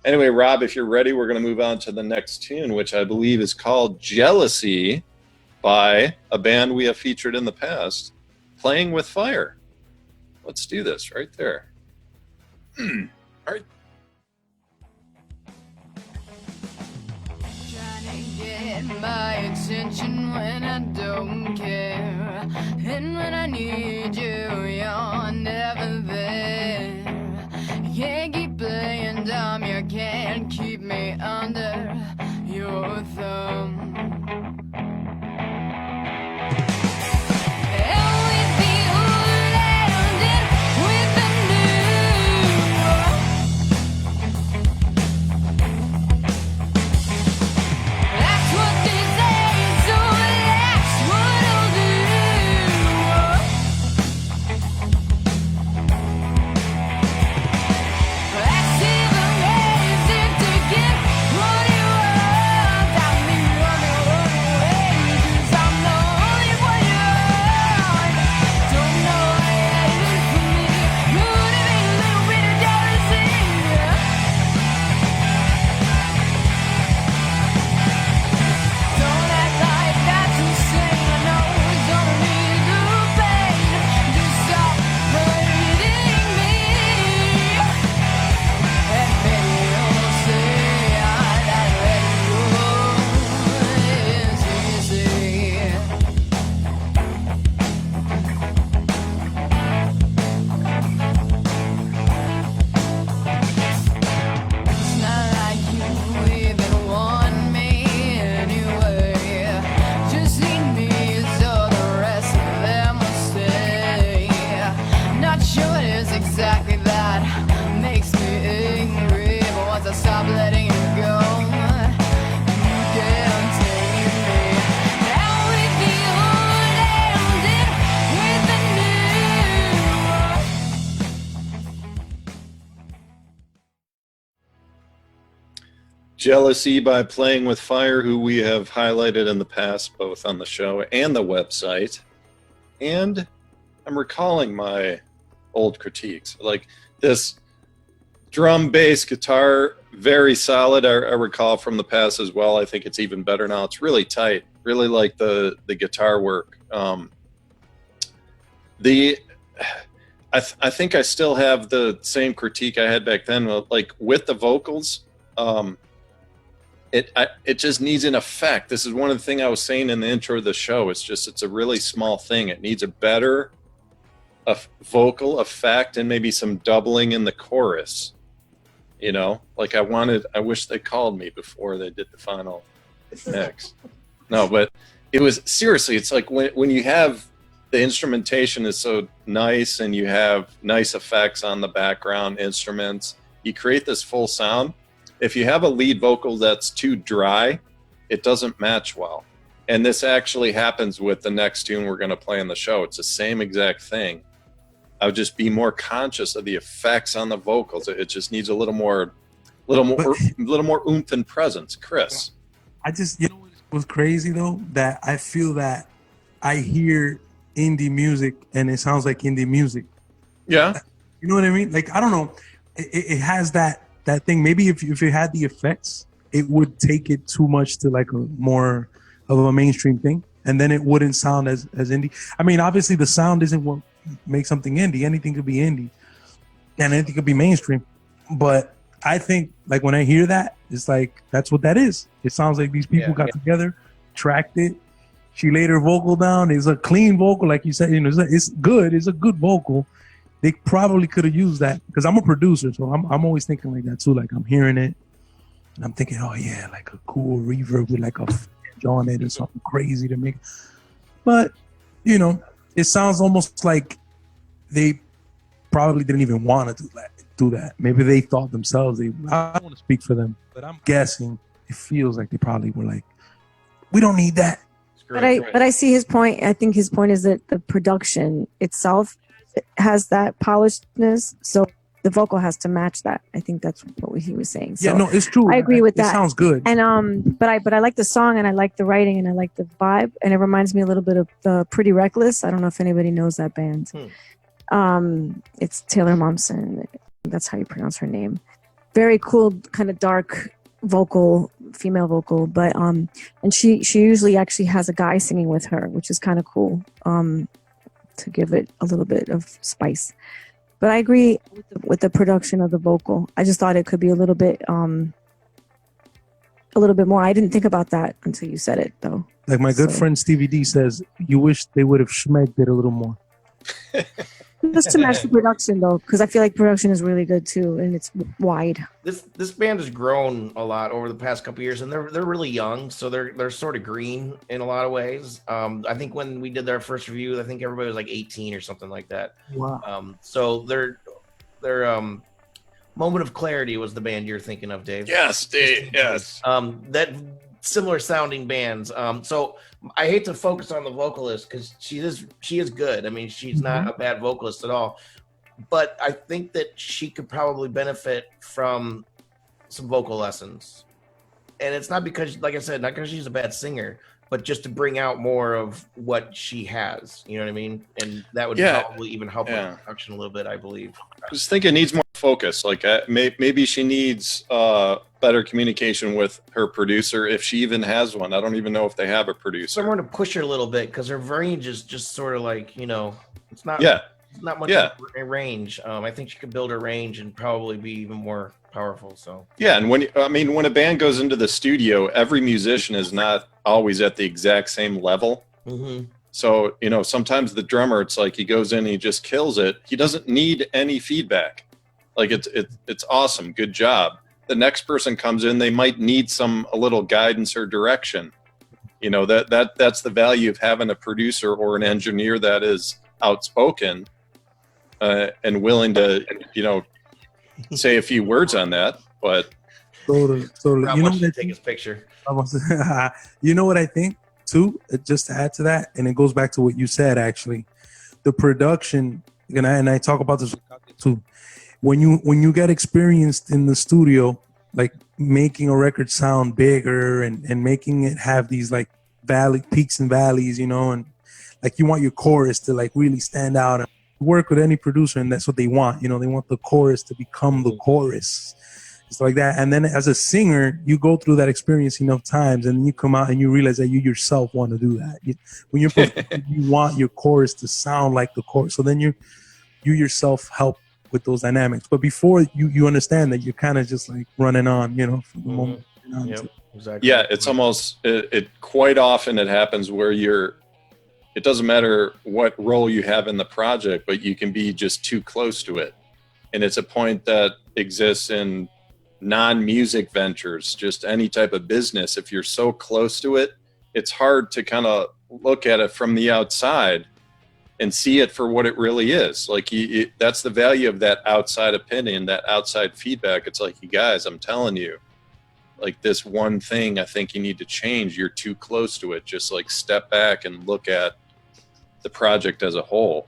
Anyway, Rob, if you're ready, we're going to move on to the next tune, which I believe is called Jealousy by a band we have featured in the past, Playing with Fire. Let's do this right there. All right. Trying to get my attention when I don't care, and when I need you, you're never there. You can't keep playing dumb, you can't keep me under your thumb. Jealousy by Playing with Fire, who we have highlighted in the past, both on the show and the website. And I'm recalling my old critiques. Like this drum, bass, guitar, very solid. I recall from the past as well. I think it's even better now. It's really tight. Really like the guitar work. I think I still have the same critique I had back then. Like with the vocals, it just needs an effect. This is one of the things I was saying in the intro of the show. It's a really small thing. It needs a better vocal effect and maybe some doubling in the chorus. You know, like I wish they called me before they did the final mix. No, but it was seriously, it's like when you have the instrumentation is so nice and you have nice effects on the background instruments, you create this full sound. If you have a lead vocal that's too dry, it doesn't match well. And this actually happens with the next tune we're going to play on the show. It's the same exact thing. I would just be more conscious of the effects on the vocals. It just needs a little more oomph and presence. Chris. I just, you know what was crazy though? That I feel that I hear indie music and it sounds like indie music. Yeah. You know what I mean? Like, I don't know. It has that thing. Maybe if it had the effects, it would take it too much to like a more of a mainstream thing. And then it wouldn't sound as indie. I mean, obviously the sound isn't what makes something indie. Anything could be indie and anything could be mainstream. But I think like when I hear that, it's like, that's what that is. It sounds like these people got together, tracked it. She laid her vocal down. It's a clean vocal. Like you said, you know, it's good. It's a good vocal. They probably could have used that because I'm a producer. So I'm always thinking like that too. Like I'm hearing it and I'm thinking, oh yeah, like a cool reverb with like a fringe on it or something crazy to make. But, you know, it sounds almost like they probably didn't even want to do that. Maybe they thought themselves, I don't want to speak for them, but I'm guessing it feels like they probably were like, we don't need that. But I see his point. I think his point is that the production itself has that polishedness, so the vocal has to match that. I think that's what he was saying. So yeah, no, it's true. I agree with that. It sounds good. And but I like the song and I like the writing and I like the vibe, and it reminds me a little bit of Pretty Reckless. I don't know if anybody knows that band. It's Taylor Momsen. That's how you pronounce her name. very cool, kind of dark vocal, female vocal. But and she usually actually has a guy singing with her, which is kind of cool. To give it a little bit of spice. But I agree with the production of the vocal. I just thought it could be a little bit more. I didn't think about that until you said it, though. Like my good friend Stevie D says, you wish they would have schmegged it a little more. Just to match the production, though, because I feel like production is really good too, and it's wide. This band has grown a lot over the past couple of years, and they're really young, so they're sort of green in a lot of ways. I think when we did their first review, I think everybody was like 18 or something like that. Wow. So their Moment of Clarity was the band you're thinking of, Dave. Yes, Dave. Yes. That similar sounding bands. So I hate to focus on the vocalist because she is good. I mean, she's not a bad vocalist at all. But I think that she could probably benefit from some vocal lessons. And it's not because, like I said, not because she's a bad singer, but just to bring out more of what she has. You know what I mean? And that would probably even help with production a little bit, I believe. I was thinking it needs more focus. Like maybe she needs better communication with her producer, if she even has one. I don't even know if they have a producer. Someone to push her a little bit, because her range is just sort of like, it's not not much range. I think she could build her range and probably be even more powerful. So and when a band goes into the studio, every musician is not always at the exact same level. Mm-hmm. So sometimes the drummer, it's like he goes in and he just kills it. He doesn't need any feedback. Like it's awesome, good job. The next person comes in, they might need a little guidance or direction. That's the value of having a producer or an engineer that is outspoken and willing to say a few words on that. But totally. Take his picture. You know what I think too, just to add to that, and it goes back to what you said, actually, the production, and I talk about this too. When you get experienced in the studio, like making a record sound bigger and making it have these like peaks and valleys, and like you want your chorus to like really stand out. And work with any producer, and that's what they want. They want the chorus to become the chorus. It's like that. And then as a singer, you go through that experience enough times, and you come out and you realize that you yourself want to do that. When you're you want your chorus to sound like the chorus. So then you yourself help with those dynamics. But before you understand that you're kind of just like running on, from the moment. Yep, exactly. Yeah, it's almost it quite often it happens where it doesn't matter what role you have in the project, but you can be just too close to it. And it's a point that exists in non-music ventures, just any type of business. If you're so close to it, it's hard to kind of look at it from the outside and see it for what it really is. Like that's the value of that outside opinion, that outside feedback. It's like, you guys, I'm telling you, like this one thing I think you need to change. You're too close to it. Just like step back and look at the project as a whole.